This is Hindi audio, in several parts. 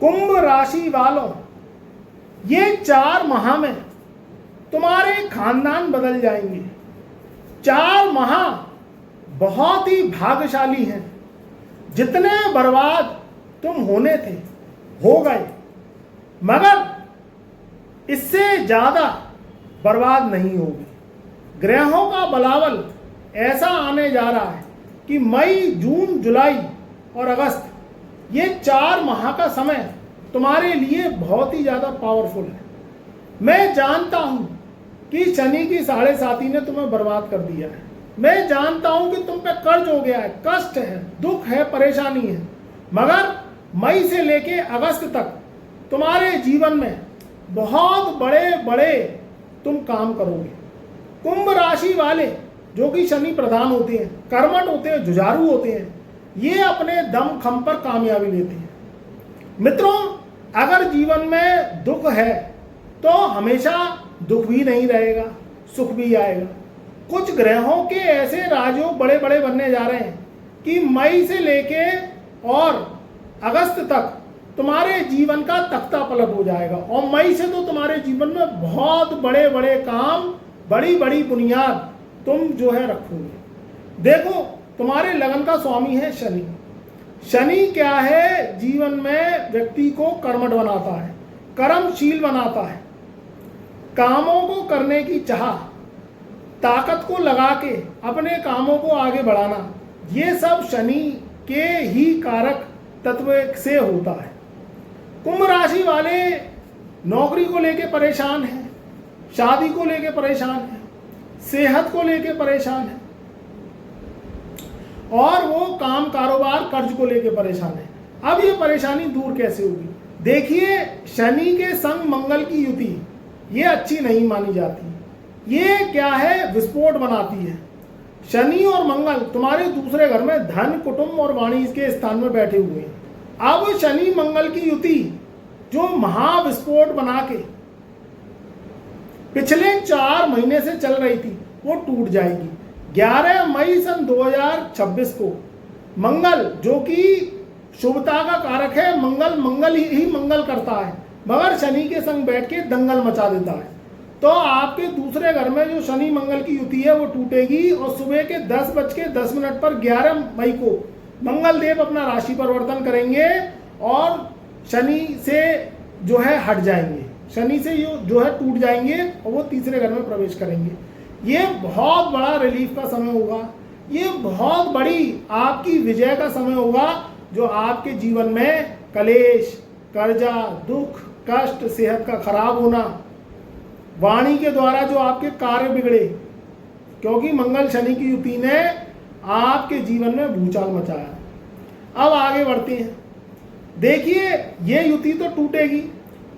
कुंभ राशि वालों, ये 4 माह में तुम्हारे खानदान बदल जाएंगे। 4 माह बहुत ही भाग्यशाली हैं। जितने बर्बाद तुम होने थे हो गए, मगर इससे ज्यादा बर्बाद नहीं होगी। ग्रहों का बलाबल ऐसा आने जा रहा है कि मई, जून, जुलाई और अगस्त, ये 4 माह का समय तुम्हारे लिए बहुत ही ज़्यादा पावरफुल है। मैं जानता हूँ कि शनि की 7.5 ने तुम्हें बर्बाद कर दिया है। मैं जानता हूँ कि तुम पे कर्ज हो गया है, कष्ट है, दुख है, परेशानी है, मगर मई से लेके अगस्त तक तुम्हारे जीवन में बहुत बड़े बड़े तुम काम करोगे। कुंभ राशि वाले जो कि शनि प्रधान होते हैं, कर्मठ होते हैं, जुझारू होते हैं, ये अपने दम खम पर कामयाबी लेते हैं। मित्रों, अगर जीवन में दुख है तो हमेशा दुख भी नहीं रहेगा, सुख भी आएगा। कुछ ग्रहों के ऐसे राजयोग बड़े बड़े बनने जा रहे हैं कि मई से लेके और अगस्त तक तुम्हारे जीवन का तख्ता पलट हो जाएगा। और मई से तो तुम्हारे जीवन में बहुत बड़े बड़े काम, बड़ी बड़ी बुनियाद तुम जो है रखोगे। देखो, तुम्हारे लगन का स्वामी है शनि। शनि क्या है? जीवन में व्यक्ति को कर्मठ बनाता है, कर्मशील बनाता है, कामों को करने की चाह, ताकत को लगा के अपने कामों को आगे बढ़ाना, ये सब शनि के ही कारक तत्व से होता है। कुंभ राशि वाले नौकरी को लेके परेशान हैं, शादी को लेके परेशान हैं, सेहत को लेके परेशान हैं, और वो काम, कारोबार, कर्ज को लेके परेशान है। अब ये परेशानी दूर कैसे होगी? देखिए, शनि के संग मंगल की युति ये अच्छी नहीं मानी जाती। ये क्या है? विस्फोट बनाती है। शनि और मंगल तुम्हारे दूसरे घर में धन, कुटुंब और वाणी के स्थान में बैठे हुए हैं। अब शनि मंगल की युति जो महाविस्फोट बना के पिछले 4 महीने से चल रही थी, वो टूट जाएगी। 11 मई सन 2026 को मंगल, जो कि शुभता का कारक है, मंगल ही मंगल करता है, मगर शनि के संग बैठ के दंगल मचा देता है। तो आपके दूसरे घर में जो शनि मंगल की युति है वो टूटेगी, और सुबह के 10:10 पर 11 मई को मंगल देव अपना राशि परिवर्तन करेंगे और शनि से जो है हट जाएंगे, शनि से जो है टूट जाएंगे और वो तीसरे घर में प्रवेश करेंगे। ये बहुत बड़ा रिलीफ का समय होगा। ये बहुत बड़ी आपकी विजय का समय होगा, जो आपके जीवन में कलेश, कर्जा, दुख, कष्ट, सेहत का खराब होना, वाणी के द्वारा जो आपके कार्य बिगड़े, क्योंकि मंगल शनि की युति ने आपके जीवन में भूचाल मचाया। अब आगे बढ़ते हैं। देखिए, ये युति तो टूटेगी,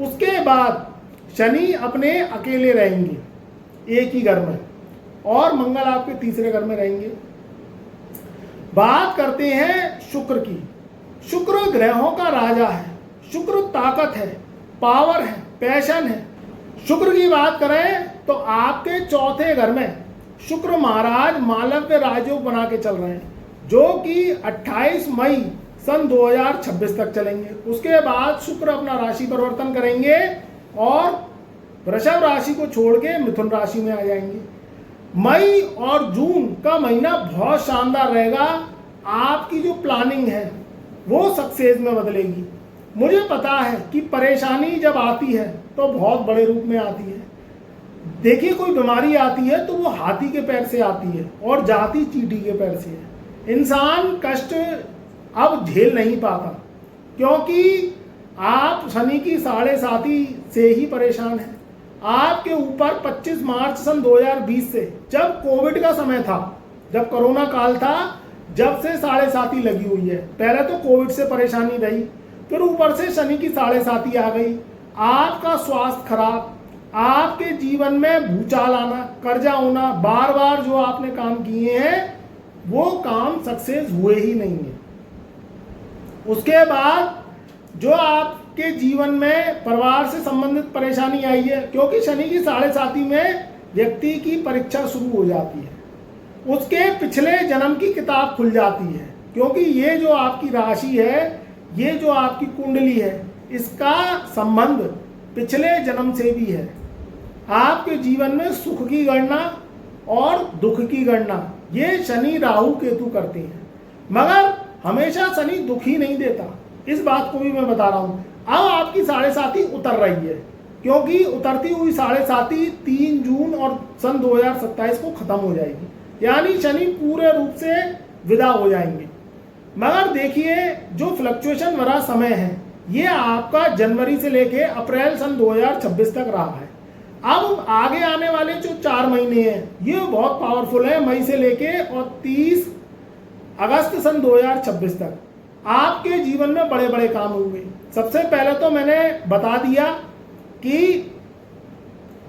उसके बाद शनि अपने अकेले रहेंगे एक ही घर में, और मंगल आपके तीसरे घर में रहेंगे। बात करते हैं शुक्र की। शुक्र ग्रहों का राजा है, शुक्र ताकत है, पावर है, पैशन है। शुक्र की बात करें तो आपके चौथे घर में शुक्र महाराज मालव्य राजयोग बना के चल रहे हैं, जो कि 28 मई सन 2026 तक चलेंगे। उसके बाद शुक्र अपना राशि परिवर्तन करेंगे और वृषभ राशि को छोड़ के मिथुन राशि में आ जाएंगे। मई और जून का महीना बहुत शानदार रहेगा। आपकी जो प्लानिंग है वो सक्सेस में बदलेगी। मुझे पता है कि परेशानी जब आती है तो बहुत बड़े रूप में आती है। देखिए, कोई बीमारी आती है तो वो हाथी के पैर से आती है और जाती चींटी के पैर से है। इंसान कष्ट अब झेल नहीं पाता, क्योंकि आप शनि की 7.5 से ही परेशान हैं। आपके ऊपर 25 मार्च सन 2020 से, जब कोविड का समय था, जब कोरोना काल था, जब से 7.5 लगी हुई है। पहले तो कोविड से परेशानी रही, फिर ऊपर से शनि की 7.5 आ गई। आपका स्वास्थ्य खराब, आपके जीवन में भूचाल आना, कर्जा होना, बार बार जो आपने काम किए हैं वो काम सक्सेस हुए ही नहीं है। उसके बाद जो आपके जीवन में परिवार से संबंधित परेशानी आई है, क्योंकि शनि की 7.5 में व्यक्ति की परीक्षा शुरू हो जाती है, उसके पिछले जन्म की किताब खुल जाती है, क्योंकि ये जो आपकी राशि है, ये जो आपकी कुंडली है, इसका संबंध पिछले जन्म से भी है। आपके जीवन में सुख की गणना और दुख की गणना ये शनि राहु केतु करते हैं, मगर हमेशा शनि दुख ही नहीं देता, इस बात को भी मैं बता रहा हूं। अब आपकी 7.5 उतर रही है, क्योंकि उतरती हुई 7.5 3 जून और सन 2027 को खत्म हो जाएगी, यानी शनि पूरे रूप से विदा हो जाएंगे। मगर देखिए जो फ्लक्चुएशन भरा समय है ये आपका जनवरी से लेके अप्रैल सन 2026 तक रहा है। अब आगे आने वाले जो 4 महीने हैं ये बहुत पावरफुल है, मई से लेके और 30 अगस्त सन 2026 तक आपके जीवन में बड़े बड़े काम होंगे। सबसे पहले तो मैंने बता दिया कि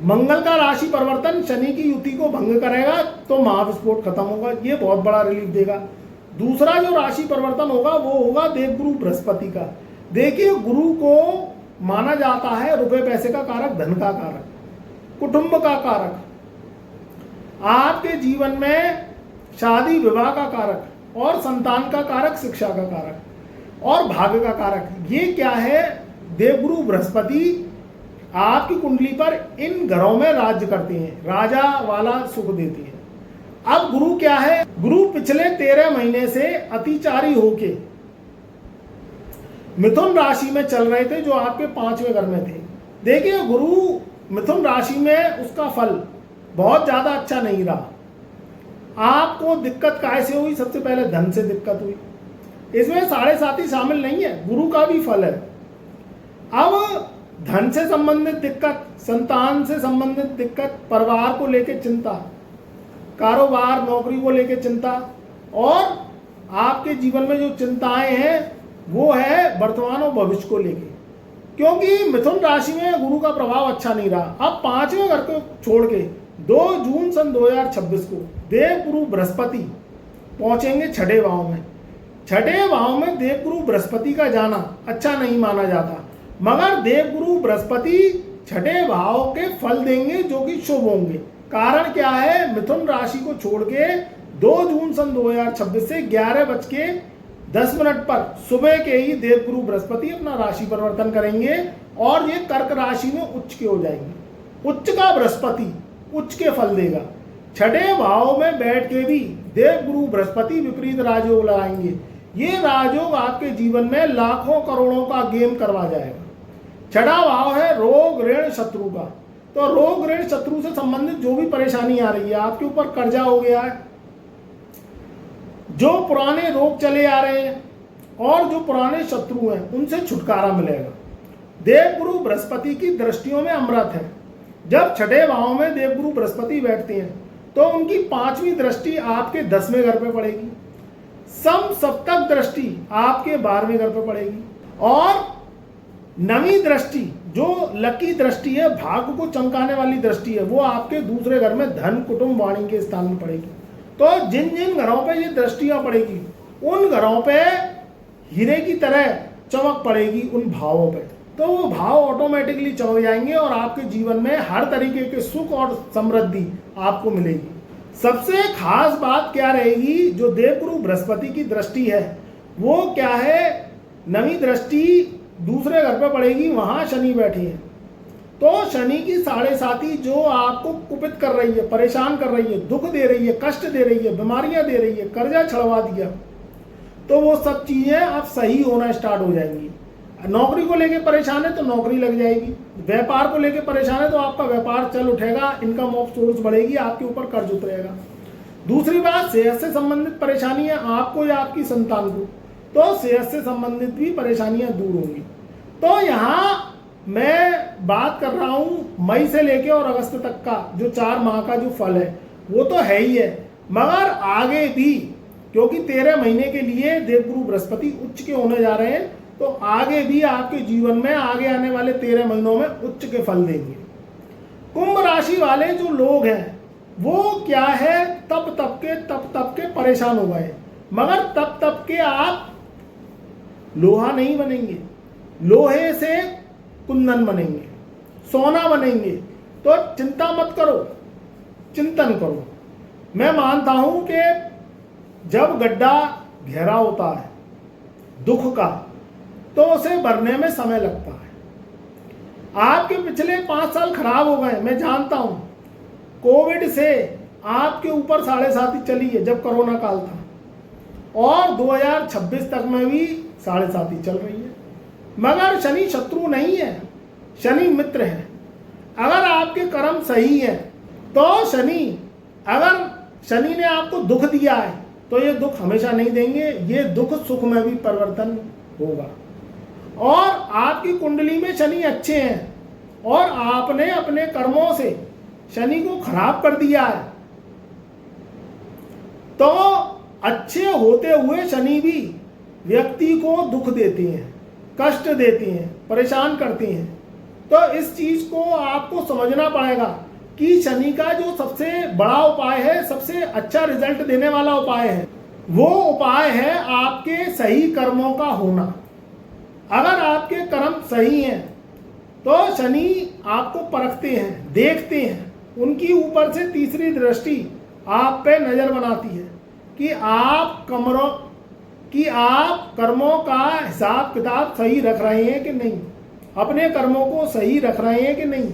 मंगल का राशि परिवर्तन शनि की युति को भंग करेगा तो महाविस्फोट खत्म होगा, ये बहुत बड़ा रिलीफ देगा। दूसरा जो राशि परिवर्तन होगा वो होगा देवगुरु बृहस्पति का। देखिए गुरु को माना जाता है रुपए पैसे का कारक, धन का कारक, कुटुंब का कारक, आपके जीवन में शादी विवाह का कारक और संतान का कारक, शिक्षा का कारक और भाग्य का कारक। ये क्या है? देवगुरु बृहस्पति आपकी कुंडली पर इन घरों में राज्य करते हैं, राजा वाला सुख देती है। अब गुरु क्या है? गुरु पिछले 13 महीने से अतिचारी होके मिथुन राशि में चल रहे थे, जो आपके 5वें घर में थे। देखिए गुरु मिथुन राशि में उसका फल बहुत ज्यादा अच्छा नहीं रहा। आपको दिक्कत कैसे हुई? सबसे पहले धन से दिक्कत हुई, इसमें 7.5 शामिल नहीं है, गुरु का भी फल है। अब धन से संबंधित दिक्कत, संतान से संबंधित दिक्कत, परिवार को लेकर चिंता, कारोबार नौकरी को लेकर चिंता, और आपके जीवन में जो चिंताएं हैं वो है वर्तमान और भविष्य को लेकर, क्योंकि मिथुन राशि में गुरु का प्रभाव अच्छा नहीं रहा। अब 5वें घर को छोड़ के 2 जून सन 2026 को देवगुरु बृहस्पति पहुंचेंगे 6ठे भाव में। 6ठे भाव में देवगुरु बृहस्पति का जाना अच्छा नहीं माना जाता, मगर देवगुरु बृहस्पति 6ठे भाव के फल देंगे जो कि शुभ होंगे। कारण क्या है? मिथुन राशि को छोड़ के 2 जून सन 2026 से 11:10 पर सुबह के ही देवगुरु बृहस्पति अपना राशि परिवर्तन करेंगे और ये कर्क राशि में उच्च के हो जाएंगे। उच्च का बृहस्पति उच्च के फल देगा। 6ठे भाव में बैठ के भी देवगुरु बृहस्पति विपरीत राजयोग लगाएंगे। ये राजयोग आपके जीवन में लाखों करोड़ों का गेम करवा जाएगा। 6ठा भाव है रोग ऋण शत्रु का, तो रोग ऋण शत्रु से संबंधित जो भी परेशानी आ रही है, आपके ऊपर कर्जा हो गया है, जो पुराने रोग चले आ रहे हैं और जो पुराने शत्रु हैं उनसे छुटकारा मिलेगा। देवगुरु बृहस्पति की दृष्टियों में अमृत है। जब 6ठे भाव में देवगुरु बृहस्पति बैठते हैं तो उनकी 5वीं दृष्टि आपके 10वें घर पे पड़ेगी, सम सप्तक दृष्टि आपके 12वें घर पे पड़ेगी, और 9वीं दृष्टि जो लकी दृष्टि है, भाग्य को चमकाने वाली दृष्टि है, वो आपके दूसरे घर में धन कुटुंब वाणी के स्थान में पड़ेगी। तो जिन जिन घरों पे ये दृष्टियां पड़ेगी उन घरों पे हीरे की तरह चमक पड़ेगी उन भावों पे, तो वो भाव ऑटोमेटिकली चमक जाएंगे और आपके जीवन में हर तरीके के सुख और समृद्धि आपको मिलेगी। सबसे खास बात क्या रहेगी? जो देवगुरु बृहस्पति की दृष्टि है वो क्या है? 9वीं दृष्टि दूसरे घर पे पड़ेगी, वहां शनि बैठे हैं। तो शनि की 7.5 जो आपको कुपित कर रही है, परेशान कर रही है, दुख दे रही है, कष्ट दे रही है, बीमारियां दे रही है, कर्जा छड़वा दिया, तो वो सब चीजें अब सही होना स्टार्ट हो जाएंगी। नौकरी को लेके परेशान है तो नौकरी लग जाएगी, व्यापार को लेके परेशान है तो आपका व्यापार चल उठेगा, इनकम ऑफ सोर्स बढ़ेगी, आपके ऊपर कर्ज उतरेगा। दूसरी बात, सेहत से संबंधित परेशानी है आपको या आपकी संतान को, तो सेहत से संबंधित भी परेशानियां दूर होंगी। तो यहाँ मैं बात कर रहा हूं मई से लेके और अगस्त तक का जो 4 माह का जो फल है वो तो है ही है, मगर आगे भी, क्योंकि 13 महीने के लिए देवगुरु बृहस्पति उच्च के होने जा रहे हैं, तो आगे भी आपके जीवन में आगे आने वाले 13 महीनों में उच्च के फल देंगे। कुंभ राशि वाले जो लोग हैं वो क्या है? तप तप के परेशान हो गए, मगर तप के आप लोहा नहीं बनेंगे, लोहे से कुंदन बनेंगे, सोना बनेंगे। तो चिंता मत करो, चिंतन करो। मैं मानता हूं कि जब गड्ढा गहरा होता है दुख का, तो उसे भरने में समय लगता है। आपके पिछले 5 साल खराब हो गए, मैं जानता हूं। कोविड से आपके ऊपर 7.5 चली है जब कोरोना काल था, और 2026 तक में भी 7.5 चल रही है। मगर शनि शत्रु नहीं है, शनि मित्र है। अगर आपके कर्म सही है तो अगर शनि ने आपको दुख दिया है तो ये दुख हमेशा नहीं देंगे, ये दुख सुख में भी परिवर्तन होगा। और आपकी कुंडली में शनि अच्छे हैं और आपने अपने कर्मों से शनि को खराब कर दिया है, तो अच्छे होते हुए शनि भी व्यक्ति को दुख देते हैं, कष्ट देते हैं, परेशान करते हैं। तो इस चीज को आपको समझना पड़ेगा कि शनि का जो सबसे बड़ा उपाय है, सबसे अच्छा रिजल्ट देने वाला उपाय है, वो उपाय है आपके सही कर्मों का होना। अगर आपके कर्म सही हैं तो शनि आपको परखते हैं, देखते हैं, उनकी ऊपर से तीसरी दृष्टि आप पे नजर बनाती है कि आप कर्मों का हिसाब किताब सही रख रहे हैं कि नहीं, अपने कर्मों को सही रख रहे हैं कि नहीं,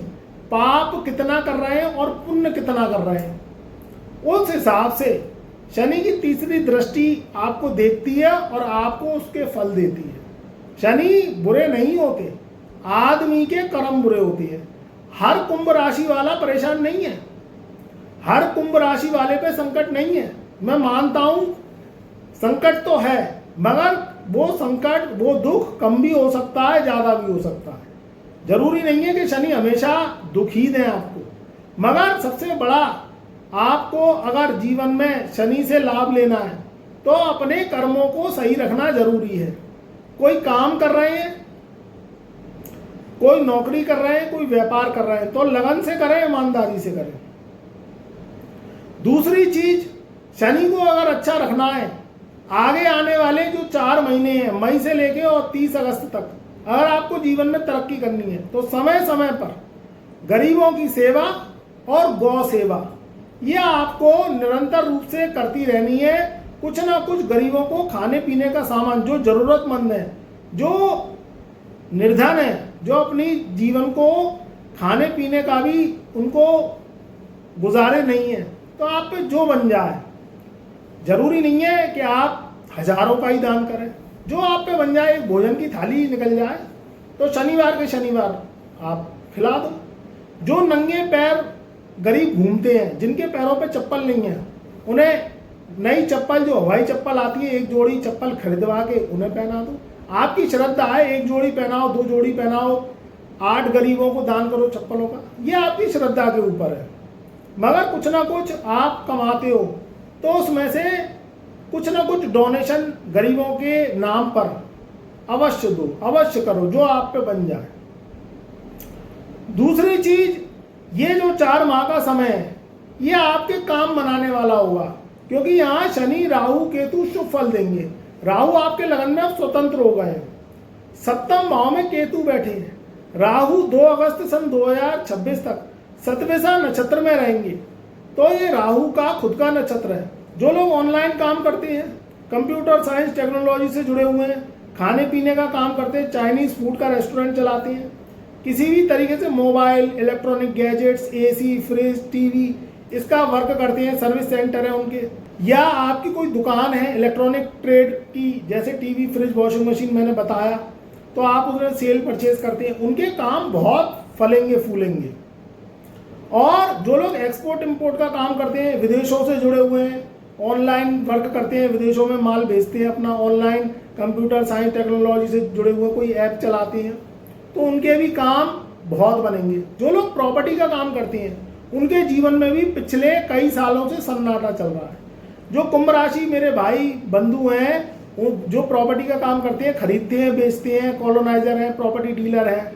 पाप कितना कर रहे हैं और पुण्य कितना कर रहे हैं। उस हिसाब से शनि की तीसरी दृष्टि आपको देखती है और आपको उसके फल देती है। शनि बुरे नहीं होते, आदमी के कर्म बुरे होते हैं। हर कुंभ राशि वाला परेशान नहीं है, हर कुंभ राशि वाले पे संकट नहीं है। मैं मानता हूं संकट तो है, मगर वो संकट, वो दुख कम भी हो सकता है, ज्यादा भी हो सकता है। जरूरी नहीं है कि शनि हमेशा दुख ही दें आपको। मगर सबसे बड़ा, आपको अगर जीवन में शनि से लाभ लेना है तो अपने कर्मों को सही रखना जरूरी है। कोई काम कर रहे हैं, कोई नौकरी कर रहे हैं, कोई व्यापार कर रहे हैं, तो लगन से करें, ईमानदारी से करें। दूसरी चीज, शनि को अगर अच्छा रखना है, आगे आने वाले जो 4 महीने हैं, मई से लेके और 30 अगस्त तक, अगर आपको जीवन में तरक्की करनी है तो समय समय पर गरीबों की सेवा और गौ सेवा, यह आपको निरंतर रूप से करती रहनी है। कुछ ना कुछ गरीबों को खाने पीने का सामान, जो जरूरतमंद है, जो निर्धन है, जो अपनी जीवन को खाने पीने का भी उनको गुजारे नहीं है, तो आप पे जो बन जाए, जरूरी नहीं है कि आप हजारों का ही दान करें, जो आप पे बन जाए, एक भोजन की थाली निकल जाए तो शनिवार के शनिवार आप खिला दो। जो नंगे पैर गरीब घूमते हैं, जिनके पैरों पे चप्पल नहीं है, उन्हें नई चप्पल, जो हवाई चप्पल आती है, 1 जोड़ी चप्पल खरीदवा के उन्हें पहना दो। आपकी श्रद्धा है, 1 जोड़ी पहनाओ, 2 जोड़ी पहनाओ, 8 गरीबों को दान करो चप्पलों का, ये आपकी श्रद्धा के ऊपर है। मगर कुछ ना कुछ आप कमाते हो तो उसमें से कुछ ना कुछ डोनेशन गरीबों के नाम पर अवश्य दो, अवश्य करो, जो आप पे बन जाए। दूसरी चीज, ये जो 4 माह का समय है, ये आपके काम बनाने वाला होगा, क्योंकि यहाँ शनि राहु केतु शुभ फल देंगे। राहु आपके लगन में अब स्वतंत्र हो गए हैं, 7वें भाव में केतु बैठे हैं। राहु 2 अगस्त सन 2026 तक 7वें नक्षत्र में रहेंगे, तो ये राहु का खुद का नक्षत्र है। जो लोग ऑनलाइन काम करते हैं, कंप्यूटर साइंस टेक्नोलॉजी से जुड़े हुए हैं, खाने पीने का काम करते हैं, चाइनीज फूड का रेस्टोरेंट चलाते हैं, किसी भी तरीके से mobile, electronic gadgets, AC, fridge, TV, इसका वर्क करते हैं, सर्विस सेंटर है उनके, या आपकी कोई दुकान है इलेक्ट्रॉनिक ट्रेड की, जैसे टीवी, फ्रिज, वॉशिंग मशीन मैंने बताया, तो आप उसमें सेल परचेज करते हैं, उनके काम बहुत फलेंगे फूलेंगे। और जो लोग एक्सपोर्ट इंपोर्ट का काम करते हैं, विदेशों से जुड़े हुए हैं, ऑनलाइन वर्क करते हैं, विदेशों में माल भेजते हैं अपना, ऑनलाइन कंप्यूटर साइंस टेक्नोलॉजी से जुड़े हुए कोई ऐप चलाते हैं, तो उनके भी काम बहुत बनेंगे। जो लोग प्रॉपर्टी का काम करते हैं, उनके जीवन में भी पिछले कई सालों से सन्नाटा चल रहा है। जो कुंभ राशि मेरे भाई बंधु हैं, जो प्रॉपर्टी का काम करते हैं, खरीदते हैं, बेचते हैं, कॉलोनाइजर हैं, प्रॉपर्टी डीलर हैं,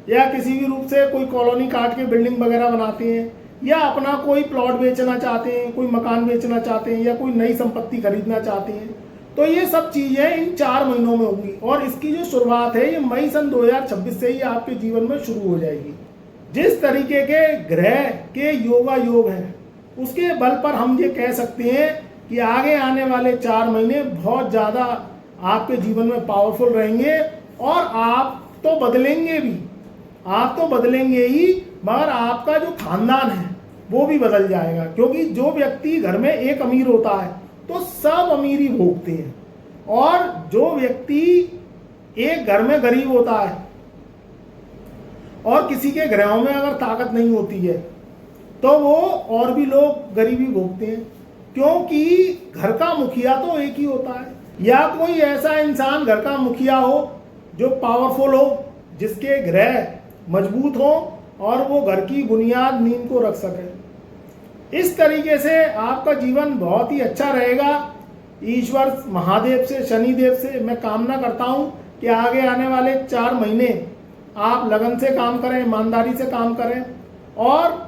या किसी भी रूप से कोई कॉलोनी काट के बिल्डिंग वगैरह बनाते हैं, या अपना कोई प्लॉट बेचना चाहते हैं, कोई मकान बेचना चाहते हैं, या कोई नई संपत्ति खरीदना चाहते हैं, तो ये सब चीजें इन 4 महीनों में होंगी। और इसकी जो शुरुआत है, ये मई सन 2026 से ही आपके जीवन में शुरू हो जाएगी। जिस तरीके के ग्रह के योगा योग हैं, उसके बल पर हम ये कह सकते हैं कि आगे आने वाले 4 महीने बहुत ज़्यादा आपके जीवन में पावरफुल रहेंगे और आप तो बदलेंगे भी, आप तो बदलेंगे ही, मगर आपका जो खानदान है वो भी बदल जाएगा। क्योंकि जो व्यक्ति घर में एक अमीर होता है तो सब अमीरी भोगते हैं, और जो व्यक्ति एक घर में गरीब होता है और किसी के ग्रहों में अगर ताकत नहीं होती है तो वो और भी लोग गरीबी भोगते हैं। क्योंकि घर का मुखिया तो एक ही होता है, या कोई ऐसा इंसान घर का मुखिया हो जो पावरफुल हो, जिसके ग्रह मजबूत हो और वो घर की बुनियाद नींव को रख सके। इस तरीके से आपका जीवन बहुत ही अच्छा रहेगा। ईश्वर महादेव से, शनिदेव से मैं कामना करता हूँ कि आगे आने वाले 4 महीने आप लगन से काम करें, ईमानदारी से काम करें और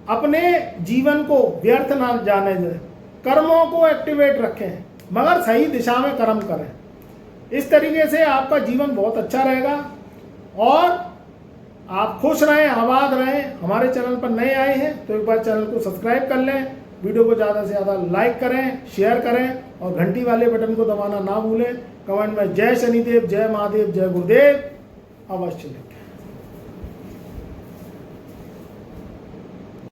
अपने जीवन को व्यर्थ ना जाने दें, कर्मों को एक्टिवेट रखें, मगर सही दिशा में कर्म करें। इस तरीके से आपका जीवन बहुत अच्छा रहेगा और आप खुश रहें, आबाद रहें। हमारे चैनल पर नए आए हैं तो एक बार चैनल को सब्सक्राइब कर लें, वीडियो को ज़्यादा से ज़्यादा लाइक करें, शेयर करें और घंटी वाले बटन को दबाना ना भूलें। कमेंट में जय शनिदेव, जय महादेव, जय गुरुदेव अवश्य लिखें।